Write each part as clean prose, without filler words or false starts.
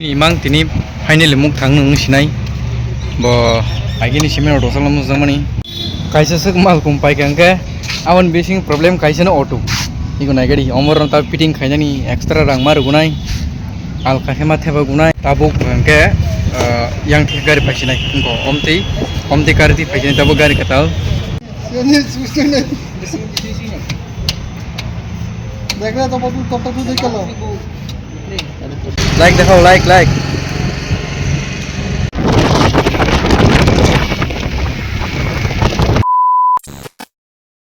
Imang tini finally muk thang nung sinai bo agini simen auto salam zamani kaisa sek mal kumpai kangke awan basing problem kaisa na auto igo nai gadi omor ta fitting khainani extra rang mar gunai al kakhema theba gunai tabuk kangke yang thik gari paisinai ko omti karti paisinai tabuk gari katal देखना तो बाबू तब तक देख लो like देखो like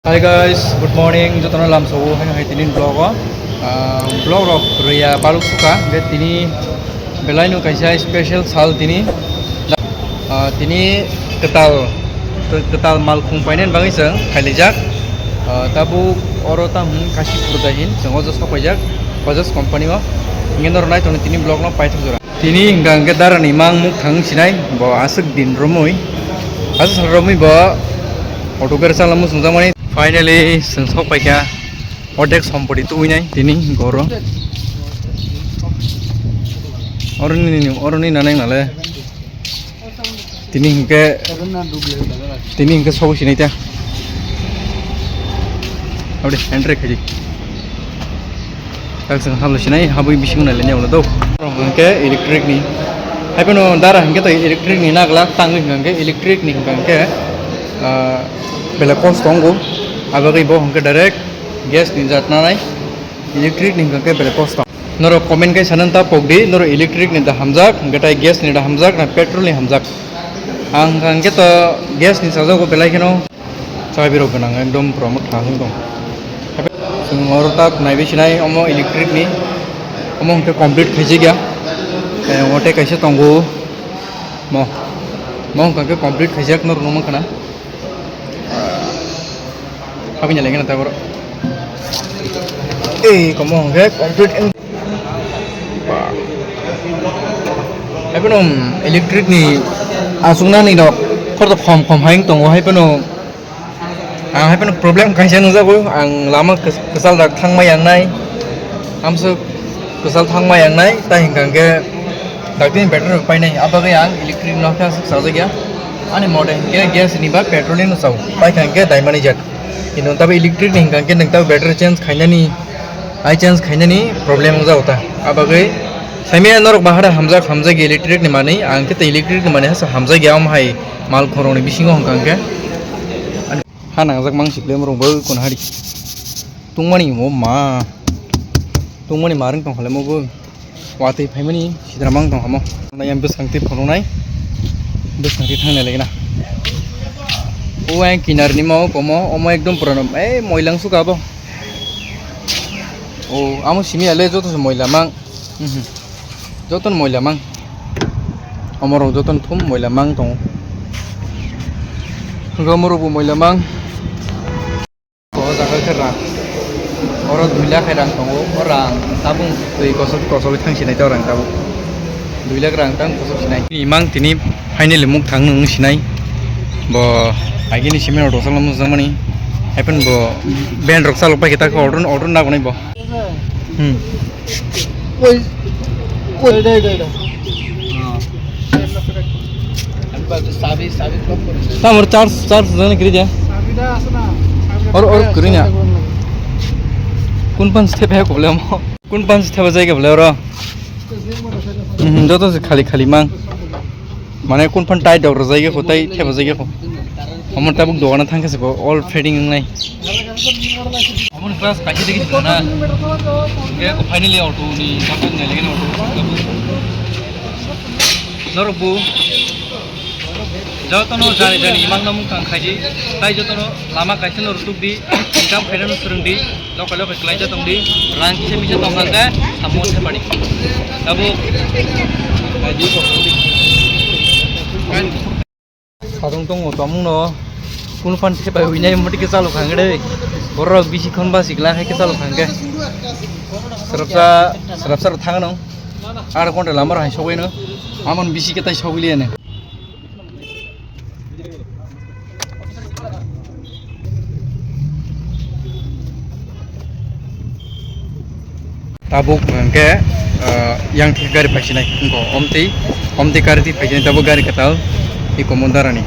Hi guys, good morning. Jotono lam so hai tinin vlog vlog of Ria Baluk Suka get tini belainu kaisa special sal tini tini ketal mal kumpainen bangi seng khalijak tabu orotam kashi purdahin seng ojo sopajak ojas company o ingin nai toni tini vlog no paithak jora tini hinggang ke darani mang muk thang sinai bo asuk din romoi asuk romoi bo auto gar salamu sunjamani finally sensok paikya odek sompodi tu winai tini goro oroni nanai nale tini hingke sobo sinai ta abde entry khaji tak sang hamlo sinai habui bising nale nyawlo do hingke electric ni haipeno dara hingke to electric ni nagla tang hingke electric ni hingke bela cost tongo abagai bo hingke direct gas ni jatna nai electric ni hingke bela cost noro comment kai sananta pogdi noro electric ni da hamjak gatai gas ni da hamjak na petrol ni hamjak ang hingke to gas ni sajago belai keno sabiro ganang ekdom promote thang dong sung ortak naibe sinai omo electric ni omo hingke complete khaiji gya ote kaisa tongo mo hingke complete khaijak nor nomang kana Apa nyalain kan tabur? Kamu enggak complete en. Hai penom electric ni asungna ni dok. Kor to kom haing tong hai penom. Hai penom problem kaisa nuja ko ang lama kesal dak thang ma yang nai. Amsu kesal thang ma yang nai ta hingkang ke dak tin better pai nai apa ke yang electric no ka saja gya. Ani modern ke gas ni ba petrol ni no sau. Pai kang ke dai mani jak. Ini tapi elektrik nih kan kita tahu battery change kayaknya nih, I change kayaknya nih problem udah होता अब अगर समय अंदर बाहर हमजा के elektrik nih mana angke te elektrik nih mana है हमजा गया हम है माल खोरों nih बिशिंगो हम kan ke हाँ नंगजक मांग सिकले मरों बल कौन hari tungmani mo ma tungmani mareng tong hale mo bel wati family sidra mang tong hamo na yang bes kangti phononai bes kangti thang lagi na Uang kinar ni mau komo omo ekdom purano moilang suka bo oh amo simi ale joto moila mang joton moila mang omoro joton thum moila mang tong gomoro bu moila mang ko jaga khera oro duila khairang tongo orang tabung tui kosok thang sinai ta orang tabung duila rang tang kosok sinai imang tini finally muk thang nung sinai bo agini simen auto salam zamani happen bo band rock salo pa kita ko order na gonai bo oi dai tamor charge jane kiri ja और करिnya kun pan step hai ko bole mo kun pan step jaiga bole ro joto se khali mang mane kun pan tight dor jaiga ko tai theba jaiga ko Omon tabuk doana thangke sebo all fading ngai omon class kaji degi na ke ko finally auto ni kapang ngai legen auto norobu jotono jani imang namu kang khaji tai jotono lama kaisen nor tukdi income khairan surungdi lokalo klai jatong di rang kise bisa tongkangke samon se padi tabu kaji ko kan Sadung tong tamung no kun fan se pai winai mati ke salu khang de borok bisi khon ba sikla khai ke salu khang ke sarapsa thang no ar konta lamar hai sogoi no amon bisi ke tai sogili ne tabuk ke yang tiga gari pasinai ko omti kari ti pasinai tabuk gari katal iko mundarani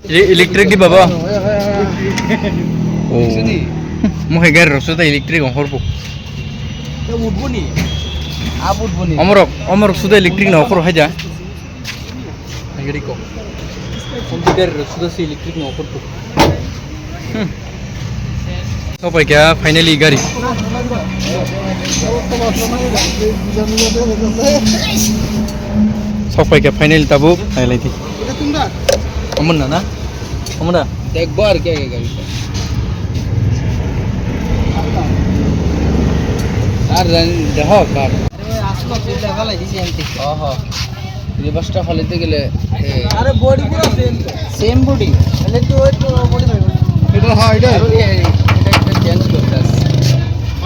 electric di baba oh mo he gari rosuta electric on horbo omor sudah electric na okor haja gari ko omti gari rosuta si electric na okor तो भाई क्या finally गाड़ी सब भाई क्या finally तब आई ली थी अमन ना अमन एक बार क्या है गाड़ी कार देखो कार আসলো সেটা ফলাই দিছি এমটি ওহো রিভার্সটা ফলাইতে গেলে আরে বডি পুরো সেম বডি তাহলে তো ওই তো বডি ভাই এটা হ্যাঁ এটা চেঞ্জ করতেছ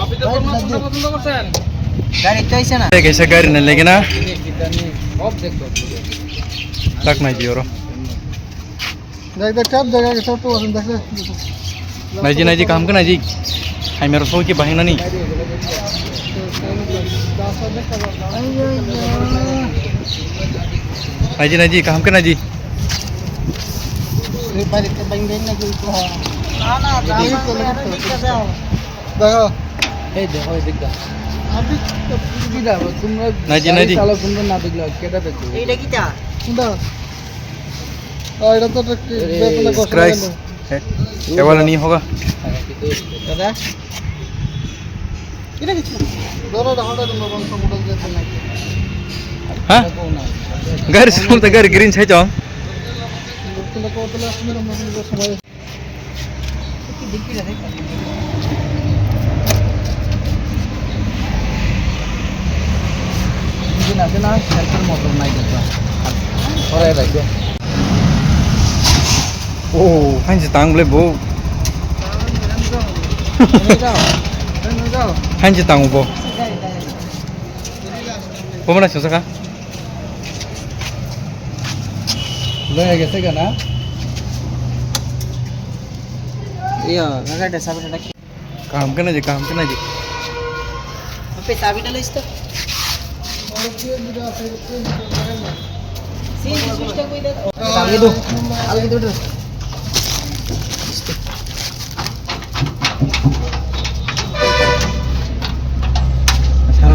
আপনি তো পছন্দ করছেন গাড়ি তো আইছে না कैसे गाड़ी न लेके ना सब देखो तक नहीं दियो रो देख देख टैप जगह के सब तो देख नहीं जी काम करना जी हाय मेरे सो की बहिना नहीं नहीं जी काम करना जी देखो এই দেখো এই দিকটা আপনি কি দাও তোমরা নাজি চালাও তোমরা না দেখলে কেটা দেখো এইটা কিটা কোনটা এটা তো বেতনে কষ্ট स्क्रैच ये वाला नहीं होगा দাদা এটা কি ধরো হঠাৎ তোমরা বংশ মডেল যেতে না हां गाड़ी से तो गाड़ी ग्रीन छै जाओ তোমরা কোতলা আসলে আমরা সময় কি দেখি রে আছে না সাইকেল মোটর নাই দেখবা ওরে রাখো 오 한지 당블레 뭐 한지 당고 뭐 뭐나 줘서가 লয়াগেছে কেনা ইয়া গাড়িটা চাবিটা কি काम करना जी पे चाबीটা লইছ তো সিন সুইচটা কই দে আলগে দো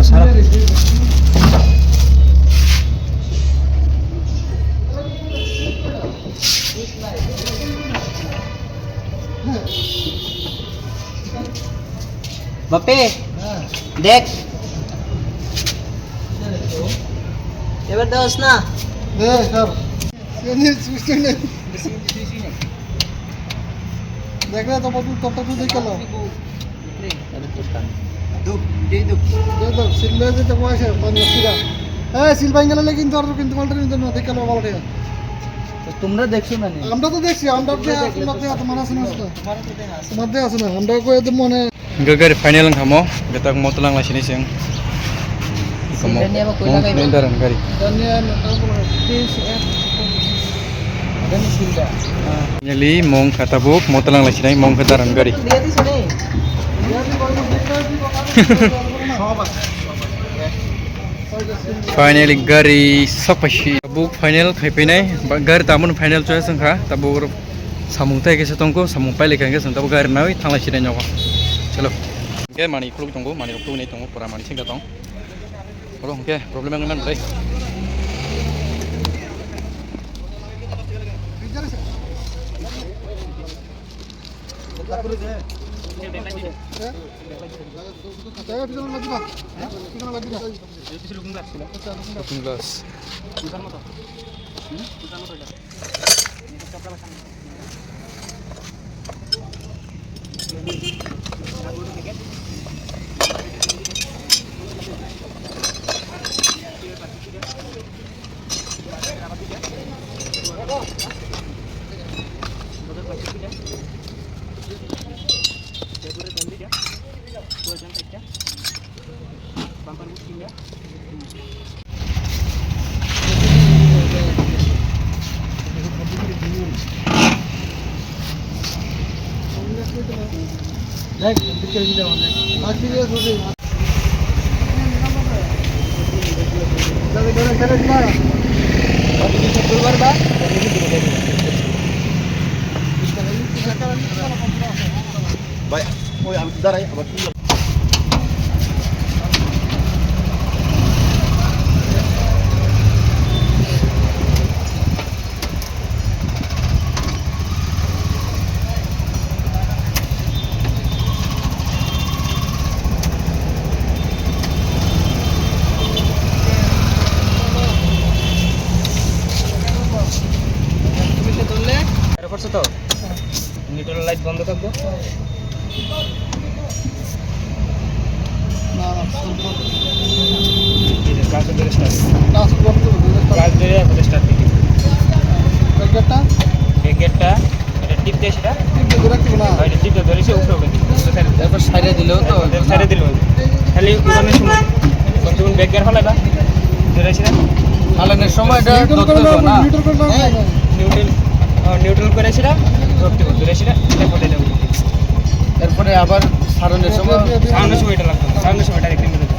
সারা বাপে দেখ এবার দোস না দে সব সেনি সুইচ নেই দেখ না তো তো দেখ লো দুপ দে দুপ দে সিলবে যেতে পয়সা পঞ্চাশটা হ্যাঁ সিল বাঙ্গালে কিন্তু আর কিন্তু মালটা নিতে না দেখ লো বলতে তোমরা দেখছো না আমরা তো দেখছি আমরা তোমার আছে না তোমাদের আছে না আমরা কই তো মনে gagar final ang kamo betak mo tulang la sini sing kamo nendaran gari nyali mong katabuk mo tulang la sini mong kadaran gari finally gari sapashi tabuk final khaipinai gari tamun final choice angka tabuk samung tai ke setongko samung pai lekan ke tabuk gari nawi thangla sini nyoko चलो okay मानी खुलुक तंगो मानी रक्तु नै तंगो पुरा मानी सिंगा तंग बोलो okay problem ang nan dai glass দেখ দিকে দিলে মানে বাকি দিয়ে শুধু যাবে করে না দুবার বা ভাই ওই আমি দাঁড়াই আবার তুমি সে তুললে এর করছো তো নিউট্রাল লাইট বন্ধ থাকবো না কাজ ধরে স্টার্ট না করতে কাজ ধরে এখন স্টার্ট দিবি গেটটা এই গেটটা এটা টিপ দিয়ে সেটা একটু রাখতে না এটা টিপে ধরেছে উপরে উঠে দিবি তারপর সাইডে দিলেও তো ছেড়ে দিল খালি উড়ানোর সময় যখন ব্যাগ গিয়ার ফলাইবা ধরেছি না চালানোর সময়টা নিউট্রাল করে ধরতে হবে না নিউট্রাল করে না নিউট্রাল করেছিলা ধরতে হবে ধরেছিলা এটা পড়ে যাবে এরপরে আবার সারানোর সময় সামনের সময় এটা লাগবে সামনের সময় ডাইরেক্ট মেরে দেবে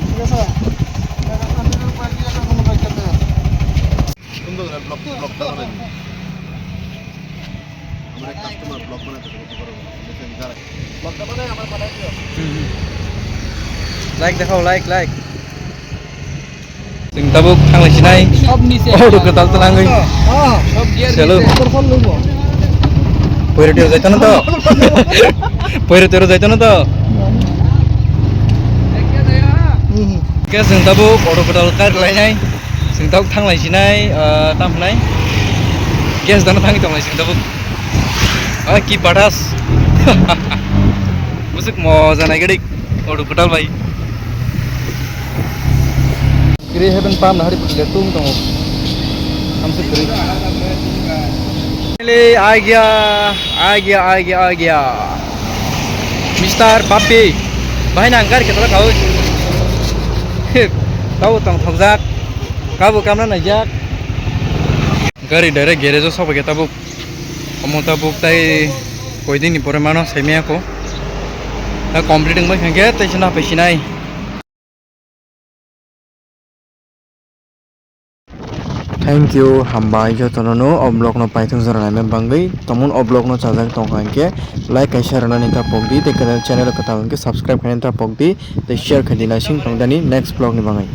ঠিক আছে কন্টিনিউ করে দিলে কোনো বাইক করতে সুন্দর করে ব্লকটা বানাই দিন আমরা কাস্টমার ব্লক বানাতে পারবো দেখেন দাঁড়াই ব্লকটা বানাই আমার বানাই দিও লাইক দেখাও লাইক जों दाबो थांलायसिनाय সব নিচে अट'खौ दालतलाङै হ্যাঁ সব গিয়ার চলো তোর ফোন লইব पहिरोतिर जाइतो न त पहिरोतिर जाइतो न त হুম के जों दाबो अट'खौ गारलायनाय जों दाबो थांलायसिनाय तामनाय गेस दानो थाङि दंलाय जों दाबो कि बाटास मुसुक मजा नायगोदै अट'खौ दालबाय Kiri heaven palm na hari putih tung tong. Hamse kiri. Ini आ गया. Mister Papi. Bahai nangkar kita lah kau. Kau tong thokjak. Kau kamna najak. Gari direct garage sob kita buk. Amota buk tai koi din ni pore mano semi ako. Ta completing bai khangge tai sina pesinai. Thank you hambai jotono oblog no paithong jarana me bangai tomon oblog no chajak tongkangke like and share nani ta pogdi te channel ka ta subscribe khain ta pogdi te share khadina sing tongdani next vlog ni bangai